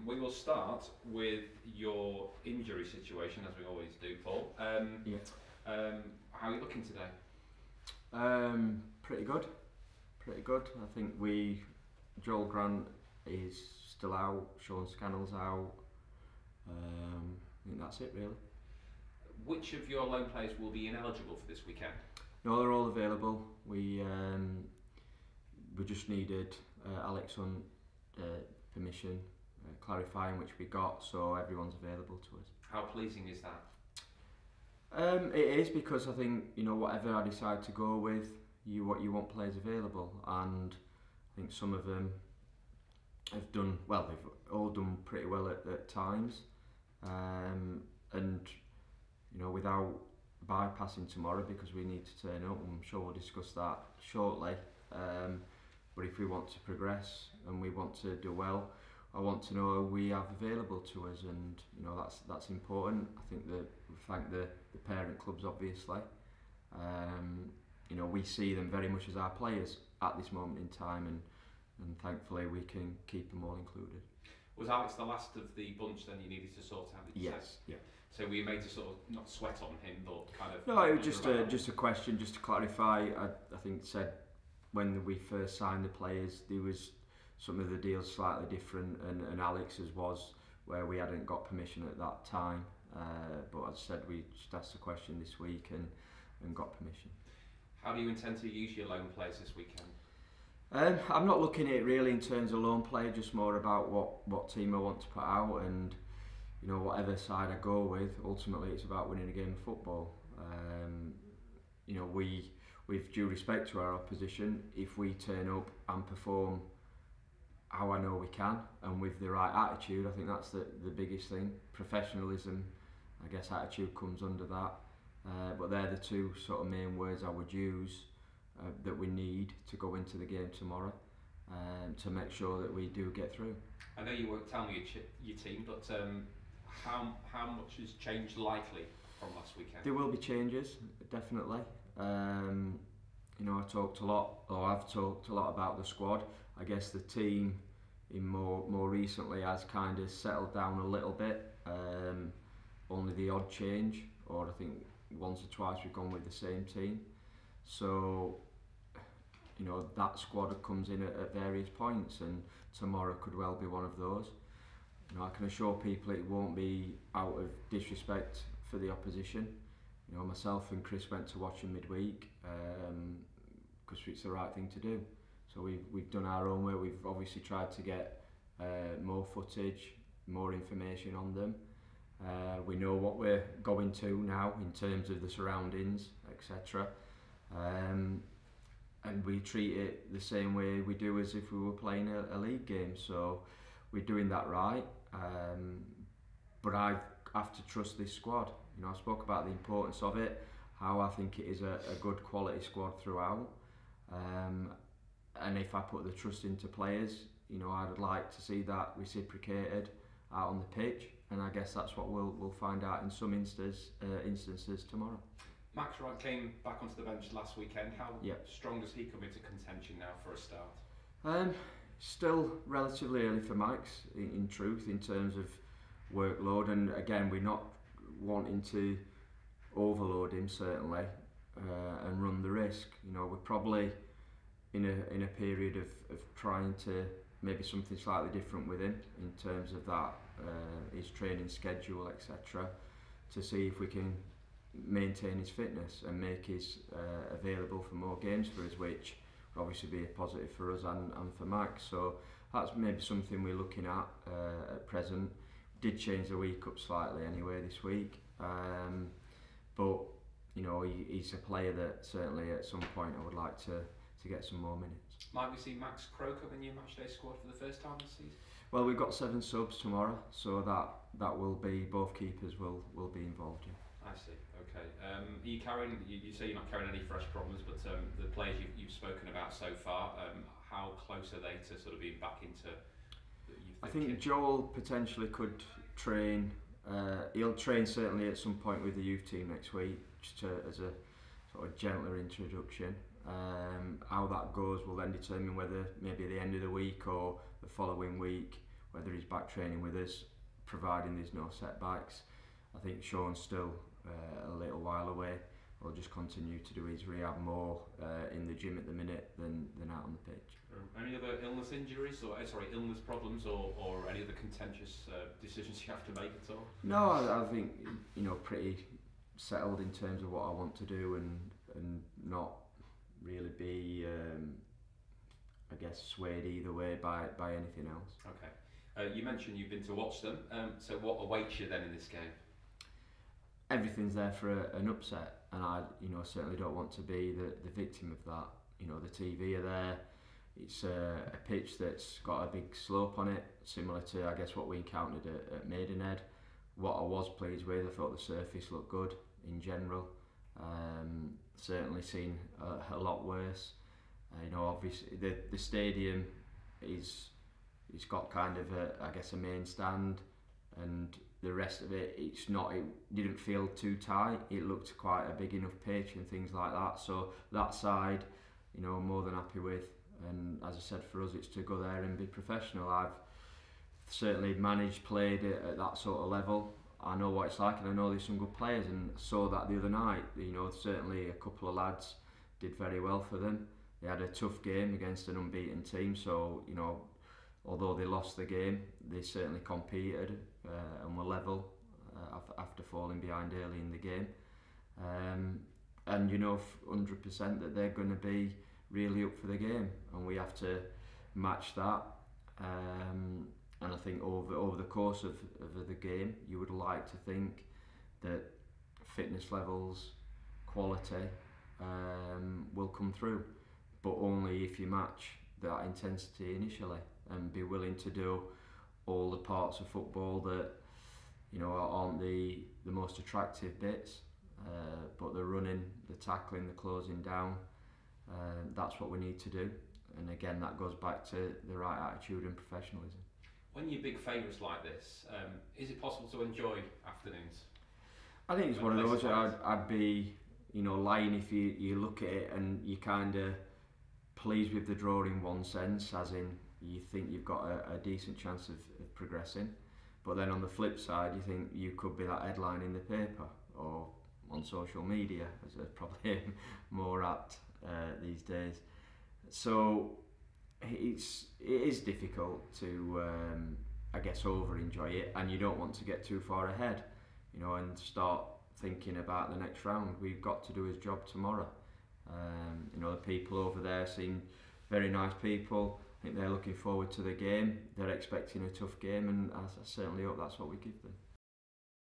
We will start with your injury situation, as we always do, Paul. How are you looking today? Pretty good. I think Joel Grant is still out, Sean Scannell's out. I think that's it really. Which of your loan players will be ineligible for this weekend? No, they're all available. We just needed Alex on permission, clarifying which we got, so everyone's available to us. How pleasing is that? It is, because I think, whatever I decide to go with, you want players available, and I think some of them have done well. They've all done pretty well at times, and without bypassing tomorrow, because we need to turn up. I'm sure we'll discuss that shortly. But if we want to progress and we want to do well, I want to know who we have available to us, and that's important. I think that we thank the parent clubs, obviously. We see them very much as our players at this moment in time, and thankfully we can keep them all included. Was Alex the last of the bunch then you needed to sort out? Yes. Yeah. So were you made to sort of not sweat on him, but kind of... No, it was just a question, just to clarify. I think said when we first signed the players, there was some of the deals slightly different, and Alex's was where we hadn't got permission at that time. But as I said, we just asked the question this week and got permission. How do you intend to use your loan players this weekend? I'm not looking at it really in terms of loan play, just more about what team I want to put out, and whatever side I go with, ultimately it's about winning a game of football. With due respect to our opposition, if we turn up and perform how I know we can, and with the right attitude, I think that's the biggest thing. Professionalism, I guess attitude comes under that. But they're the two sort of main words I would use that we need to go into the game tomorrow, to make sure that we do get through. I know you won't tell me your team, but how much has changed likely from last weekend? There will be changes, definitely. I've talked a lot about the squad. I guess the team in more recently has kind of settled down a little bit. Only the odd change, or I think once or twice we've gone with the same team. So that squad comes in at various points, and tomorrow could well be one of those. I can assure people it won't be out of disrespect for the opposition. Myself and Chris went to watch him midweek because it's the right thing to do. So we've done our own work. We've obviously tried to get more footage, more information on them. We know what we're going to now in terms of the surroundings, etc. And we treat it the same way we do as if we were playing a league game. So we're doing that right. But I have to trust this squad. I spoke about the importance of it, how I think it is a good quality squad throughout. And if I put the trust into players, I'd like to see that reciprocated out on the pitch. And I guess that's what we'll find out in some instances tomorrow. Max Wright came back onto the bench last weekend. How strong does he come into contention now for a start? Still relatively early for Max, in truth, in terms of workload. And again, we're not wanting to overload him, certainly, and run the risk. We're probably in a period of trying to maybe something slightly different with him in terms of that, his training schedule, etc., to see if we can maintain his fitness and make his available for more games for us, which will obviously be a positive for us and for Max. So that's maybe something we're looking at present. Did change the week up slightly anyway this week, but he's a player that certainly at some point I would like to get some more minutes. Might we see Max Croker in your matchday squad for the first time this season? Well, we've got 7 subs tomorrow, so that will be, both keepers will be involved in. I see. Okay. Are you carrying? You say you're not carrying any fresh problems, but the players you've spoken about so far, how close are they to sort of being back into? I think Joel potentially could train. He'll train certainly at some point with the youth team next week, just as a sort of gentler introduction. How that goes will then determine whether maybe at the end of the week or the following week whether he's back training with us, providing there's no setbacks. I think Sean's still a little while away. We'll just continue to do his rehab more in the gym at the minute than out on the pitch. Any other illness injuries or illness problems or any other contentious decisions you have to make at all? No, I think pretty settled in terms of what I want to do and not really be I guess swayed either way by anything else. Okay. You mentioned you've been to watch them. So what awaits you then in this game? Everything's there for an upset, and I certainly don't want to be the victim of that. The TV are there. It's a pitch that's got a big slope on it, similar to I guess what we encountered at Maidenhead. What I was pleased with, I thought the surface looked good in general. Certainly seen a lot worse. Obviously the stadium it's got kind of a main stand, and the rest of it it didn't feel too tight. It looked quite a big enough pitch and things like that. So that side, I'm more than happy with. And as I said, for us it's to go there and be professional. I've certainly played at that sort of level. I know what it's like, and I know there's some good players, and saw that the other night. Certainly a couple of lads did very well for them. They had a tough game against an unbeaten team, so although they lost the game, they certainly competed and were level after falling behind early in the game. And 100% that they're going to be really up for the game, and we have to match that. And I think over the course of the game, you would like to think that fitness levels, quality will come through, but only if you match that intensity initially and be willing to do all the parts of football that aren't the most attractive bits, but the running, the tackling, the closing down. That's what we need to do, and again that goes back to the right attitude and professionalism. When you're big favourites like this, is it possible to enjoy afternoons? I think it's one of those. I'd be lying if you look at it and you kind of pleased with the draw in one sense, as in you think you've got a decent chance of progressing, but then on the flip side you think you could be that headline in the paper or on social media, as they're probably more apt these days. So it is difficult to I guess over enjoy it, and you don't want to get too far ahead, and start thinking about the next round. We've got to do his job tomorrow. The people over there seem very nice people. I think they're looking forward to the game. They're expecting a tough game, and I certainly hope that's what we give them.